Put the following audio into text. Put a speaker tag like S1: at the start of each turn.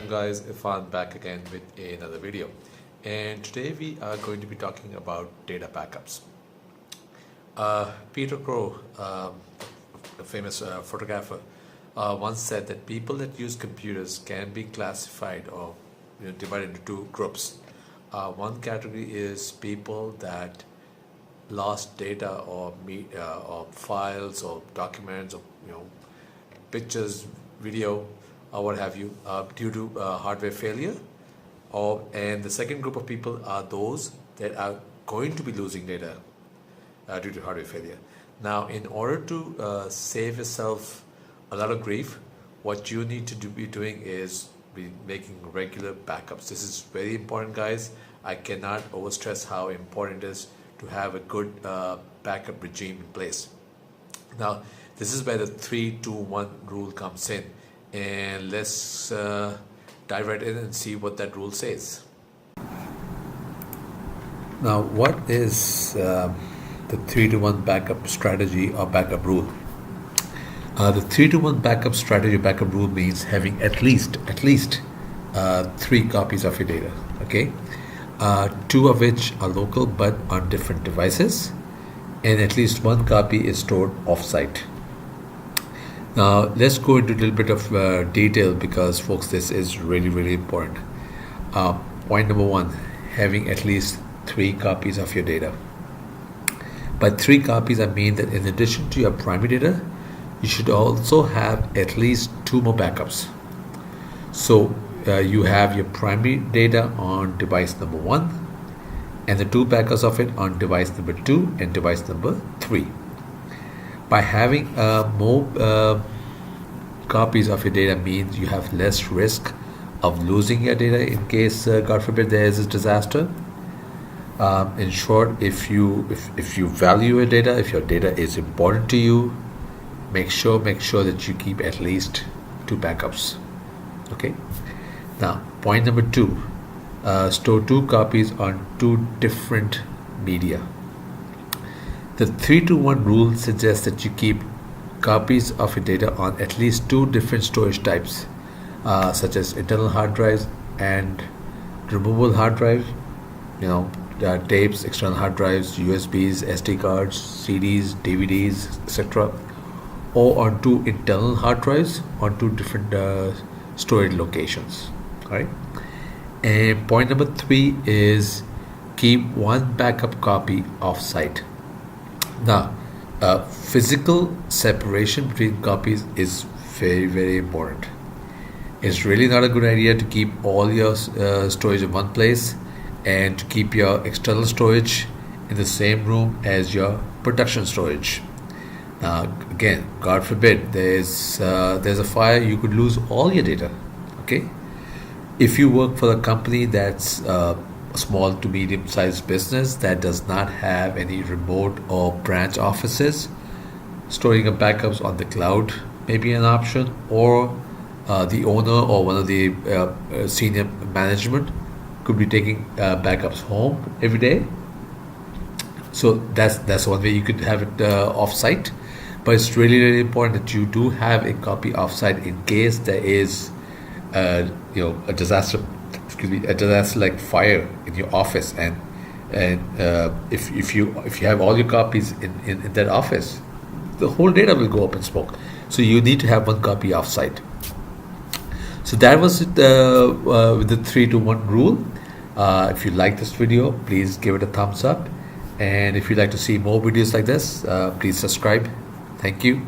S1: Welcome guys, Ifan back again with another video, and today we are going to be talking about data backups. Peter Crow, a famous photographer, once said that people that use computers can be classified or divided into two groups. One category is people that lost data or files or documents or pictures, video, or what have you, due to hardware failure. And the second group of people are those that are going to be losing data due to hardware failure. Now, in order to save yourself a lot of grief, what you need to be doing is be making regular backups. This is very important, guys. I cannot overstress how important it is to have a good backup regime in place. Now, this is where the 3-2-1 rule comes in, and let's dive right in and see what that rule says. Now, what is the 3-to-1 backup strategy or backup rule? The 3-to-1 backup strategy, backup rule means having at least 3 copies of your data. Okay, 2 of which are local but on different devices, and at least 1 copy is stored offsite. Now let's go into a little bit of detail, because folks, this is really important. Point number 1, having at least 3 copies of your data. By 3 copies, I mean that in addition to your primary data, you should also have at least 2 more backups. So you have your primary data on device number 1 and the 2 backups of it on device number 2 and device number 3. By having more copies of your data means you have less risk of losing your data in case, God forbid, there is a disaster. In short, if you value your data, if your data is important to you, make sure that you keep at least 2 backups. Okay. Now, point number 2, store 2 copies on 2 different media. The 3-to-1 rule suggests that you keep copies of your data on at least 2 different storage types, such as internal hard drives and removable hard drives. Tapes, external hard drives, USBs, SD cards, CDs, DVDs, etc. Or on 2 internal hard drives on 2 different storage locations. All right. And point number 3 is keep 1 backup copy off-site. Now, physical separation between copies is very important. It's really not a good idea to keep all your storage in one place and to keep your external storage in the same room as your production storage. Now, again, God forbid there's a fire, you could lose all your data. Okay, if you work for a company that's a small to medium sized business that does not have any remote or branch offices, storing your backups on the cloud may be an option, or the owner or one of the senior management could be taking backups home every day. So that's one way you could have it off-site. But it's really important that you do have a copy off-site in case there is a disaster like fire in your office, and if you have all your copies in that office, the whole data will go up in smoke. So you need to have 1 copy off-site. So that was it with the 3-to-1 rule. If you like this video, please give it a thumbs up, and if you'd like to see more videos like this, please subscribe. Thank you.